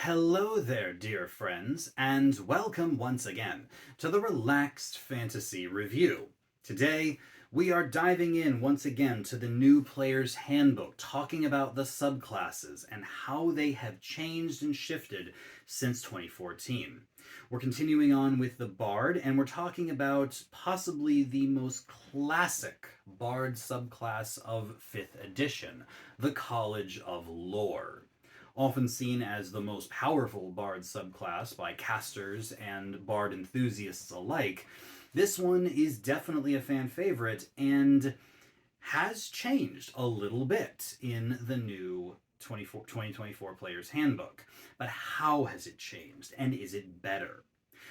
Hello there, dear friends, and welcome once again to the Relaxed Fantasy Review. Today, we are diving in once again to the new player's handbook, talking about the subclasses and how they have changed and shifted since 2014. We're continuing on with the Bard, and we're talking about possibly the most classic Bard subclass of 5th edition, the College of Lore. Often seen as the most powerful bard subclass by casters and bard enthusiasts alike, this one is definitely a fan favorite and has changed a little bit in the new 2024 Player's Handbook. But how has it changed, and is it better?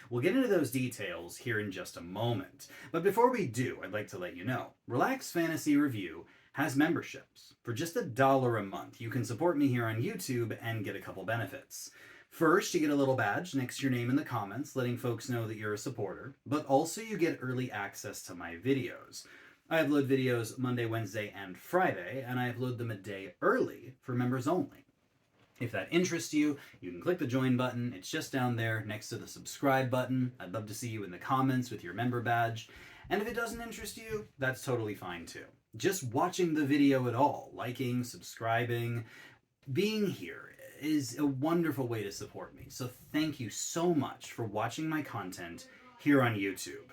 We'll get into those details here in just a moment. But before we do, I'd like to let you know, Relax Fantasy Review has memberships. For just $1 a month, you can support me here on YouTube and get a couple benefits. First, you get a little badge next to your name in the comments, letting folks know that you're a supporter, but also you get early access to my videos. I upload videos Monday, Wednesday, and Friday, and I upload them a day early for members only. If that interests you, you can click the join button. It's just down there next to the subscribe button. I'd love to see you in the comments with your member badge. And if it doesn't interest you, that's totally fine too. Just watching the video at all, liking, subscribing, being here is a wonderful way to support me. So thank you so much for watching my content here on YouTube.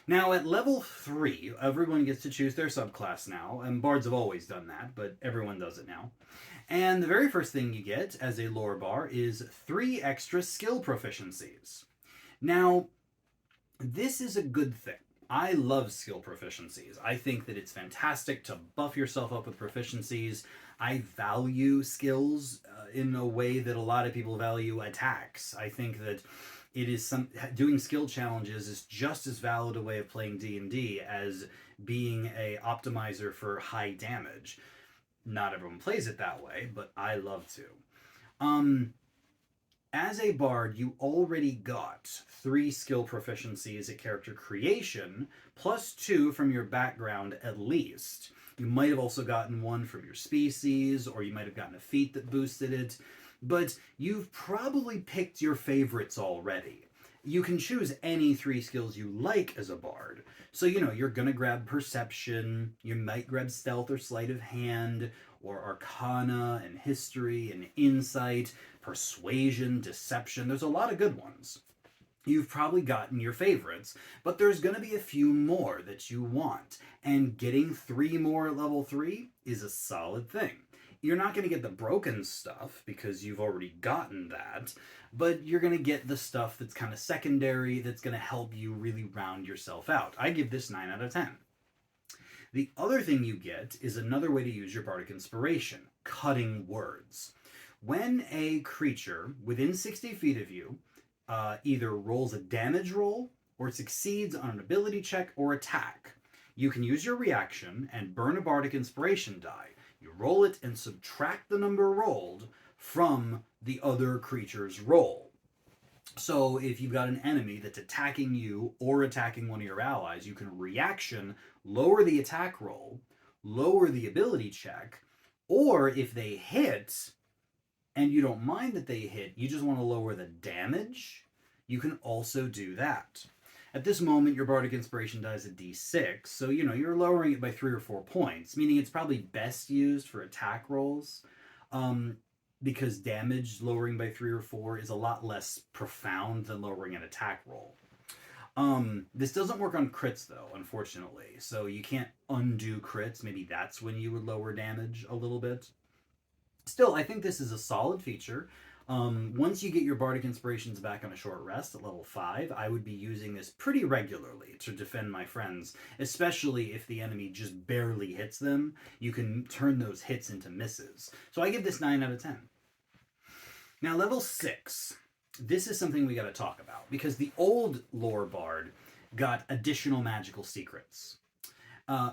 Now at level 3, everyone gets to choose their subclass now, and bards have always done that, but everyone does it now. And the very first thing you get as a lore bar is 3 extra skill proficiencies. Now, this is a good thing. I love skill proficiencies. I think that it's fantastic to buff yourself up with proficiencies. I value skills in a way that a lot of people value attacks. I think that it is doing skill challenges is just as valid a way of playing D&D as being a optimizer for high damage. Not everyone plays it that way, but I love to. As a bard, you already got 3 skill proficiencies at character creation, plus 2 from your background at least. You might have also gotten 1 from your species, or you might have gotten a feat that boosted it, but you've probably picked your favorites already. You can choose any 3 skills you like as a bard. So, you're going to grab perception, you might grab stealth or sleight of hand, or arcana and history and insight, persuasion, deception. There's a lot of good ones. You've probably gotten your favorites, but there's going to be a few more that you want. And getting 3 more at level 3 is a solid thing. You're not going to get the broken stuff because you've already gotten that, but you're going to get the stuff that's kind of secondary that's going to help you really round yourself out. I give this 9 out of 10. The other thing you get is another way to use your bardic inspiration, cutting words. When a creature within 60 feet of you either rolls a damage roll or succeeds on an ability check or attack, you can use your reaction and burn a bardic inspiration die. You roll it and subtract the number rolled from the other creature's roll. So if you've got an enemy that's attacking you or attacking one of your allies, you can reaction, lower the attack roll, lower the ability check, or if they hit and you don't mind that they hit, you just want to lower the damage, you can also do that. At this moment, your bardic inspiration dies a d6, so you're lowering it by 3 or 4 points, meaning it's probably best used for attack rolls. Because damage lowering by 3 or 4 is a lot less profound than lowering an attack roll. This doesn't work on crits though, unfortunately. So you can't undo crits. Maybe that's when you would lower damage a little bit. Still, I think this is a solid feature. Once you get your bardic inspirations back on a short rest at level 5, I would be using this pretty regularly to defend my friends, especially if the enemy just barely hits them. You can turn those hits into misses. So I give this 9 out of 10. Now, level 6. This is something we got to talk about, because the old lore bard got additional magical secrets.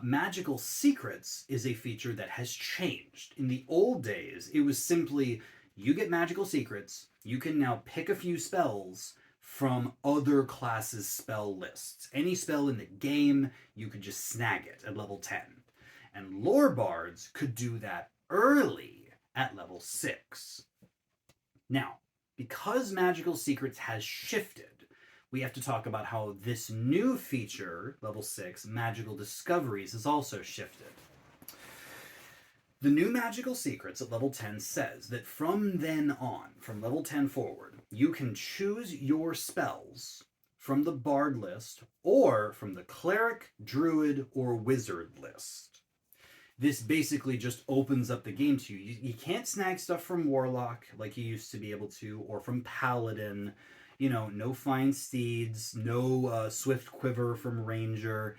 Magical secrets is a feature that has changed. In the old days, it was simply, you get magical secrets, you can now pick a few spells from other classes' spell lists. Any spell in the game, you could just snag it at level 10. And lore bards could do that early at level 6. Now, because Magical Secrets has shifted, we have to talk about how this new feature, level 6, Magical Discoveries, has also shifted. The new Magical Secrets at level 10 says that from then on, from level 10 forward, you can choose your spells from the Bard list or from the Cleric, Druid, or Wizard list. This basically just opens up the game to you. You can't snag stuff from Warlock like you used to be able to, or from Paladin. You know, no Fine Steeds, no Swift Quiver from Ranger,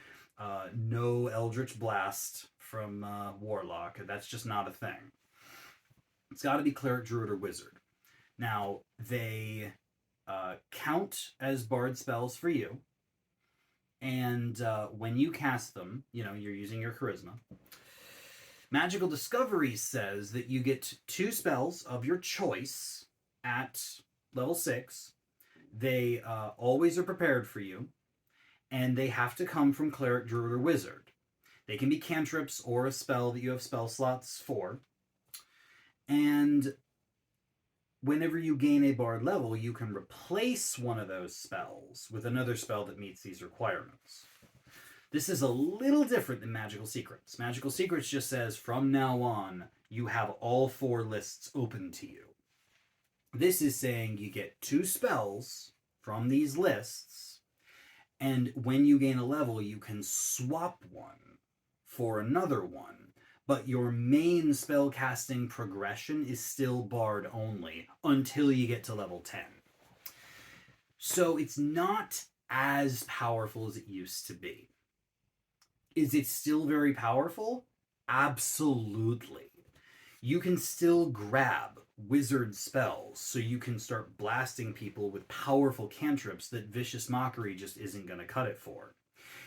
no Eldritch Blast from Warlock. That's just not a thing. It's got to be Cleric, Druid, or Wizard. Now, they count as Bard spells for you, and when you cast them, you're using your Charisma. Magical Discovery says that you get 2 spells of your choice at level 6. They always are prepared for you, and they have to come from Cleric, Druid, or Wizard. They can be cantrips or a spell that you have spell slots for. And whenever you gain a Bard level, you can replace one of those spells with another spell that meets these requirements. This is a little different than Magical Secrets. Magical Secrets just says, from now on, you have all 4 lists open to you. This is saying you get 2 spells from these lists, and when you gain a level, you can swap one for another one, but your main spellcasting progression is still Bard only until you get to level 10. So it's not as powerful as it used to be. Is it still very powerful? Absolutely. You can still grab wizard spells, so you can start blasting people with powerful cantrips that Vicious Mockery just isn't going to cut it for.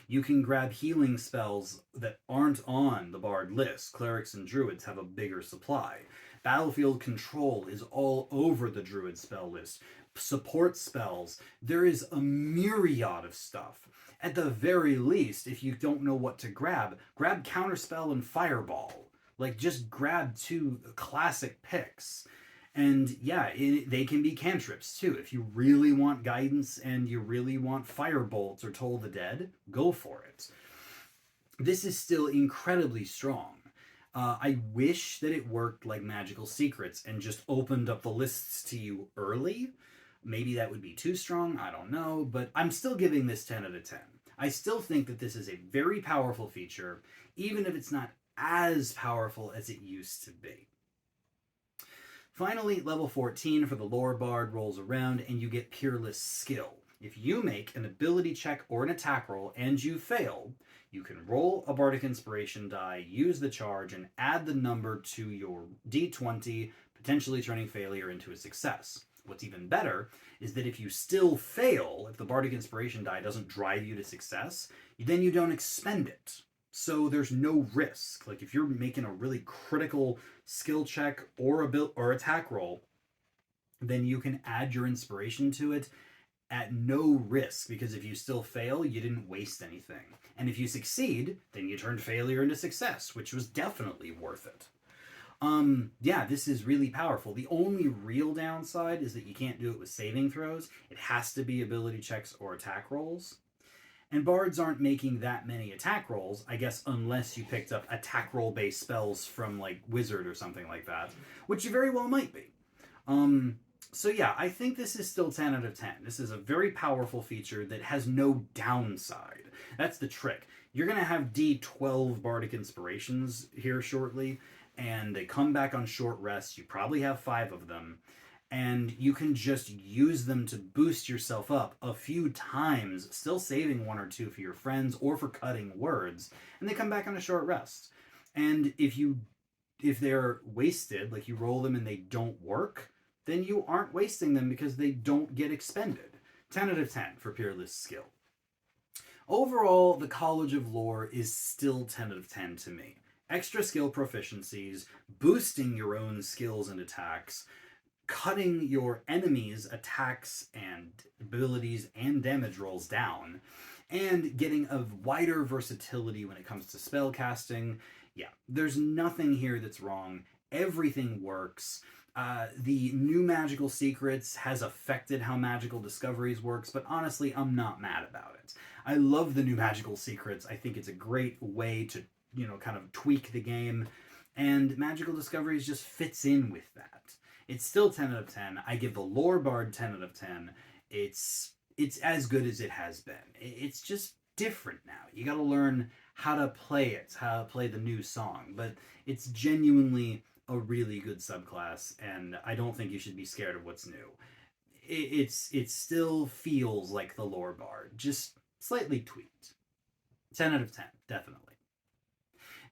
You can grab healing spells that aren't on the Bard list. Clerics and Druids have a bigger supply. Battlefield Control is all over the Druid spell list. Support spells. There is a myriad of stuff. At the very least, if you don't know what to grab Counterspell and Fireball. Like, just grab 2 classic picks. And yeah, they can be cantrips too. If you really want guidance and you really want Firebolt or Toll the Dead, go for it. This is still incredibly strong. I wish that it worked like Magical Secrets and just opened up the lists to you early. Maybe that would be too strong, I don't know, but I'm still giving this 10 out of 10. I still think that this is a very powerful feature, even if it's not as powerful as it used to be. Finally, level 14 for the Lore Bard rolls around and you get Peerless Skill. If you make an ability check or an attack roll and you fail, you can roll a Bardic Inspiration die, use the charge, and add the number to your d20, potentially turning failure into a success. What's even better is that if you still fail, if the Bardic Inspiration die doesn't drive you to success, then you don't expend it. So there's no risk. Like, if you're making a really critical skill check or attack roll, then you can add your inspiration to it at no risk, because if you still fail, you didn't waste anything. And if you succeed, then you turned failure into success, which was definitely worth it. Yeah, this is really powerful. The only real downside is that you can't do it with saving throws. It has to be ability checks or attack rolls. And bards aren't making that many attack rolls, I guess, unless you picked up attack roll-based spells from, like, Wizard or something like that, which you very well might be. So yeah, I think this is still 10 out of 10. This is a very powerful feature that has no downside. That's the trick. You're going to have D12 Bardic Inspirations here shortly, and they come back on short rest. You probably have 5 of them. And you can just use them to boost yourself up a few times, still saving 1 or 2 for your friends or for cutting words, and they come back on a short rest. And if they're wasted, like you roll them and they don't work, then you aren't wasting them because they don't get expended. 10 out of 10 for Peerless Skill. Overall, the College of Lore is still 10 out of 10 to me. Extra skill proficiencies, boosting your own skills and attacks, cutting your enemies' attacks and abilities and damage rolls down, and getting a wider versatility when it comes to spell casting. Yeah, there's nothing here that's wrong. Everything works. The new magical secrets has affected how magical discoveries works, but honestly, I'm not mad about it. I love the new magical secrets. I think it's a great way to, kind of tweak the game, and magical discoveries just fits in with that. It's still 10 out of 10. I give the lore bard 10 out of 10. It's as good as it has been. It's just different now. You got to learn how to play it, how to play the new song, but it's genuinely a really good subclass, and I don't think you should be scared of what's new. It still feels like the lore bard, just slightly tweaked. 10 out of 10, definitely.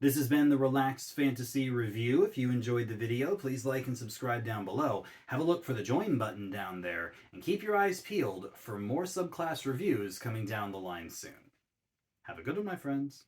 This has been the Relaxed Fantasy Review. If you enjoyed the video, please like and subscribe down below. Have a look for the join button down there, and keep your eyes peeled for more subclass reviews coming down the line soon. Have a good one, my friends.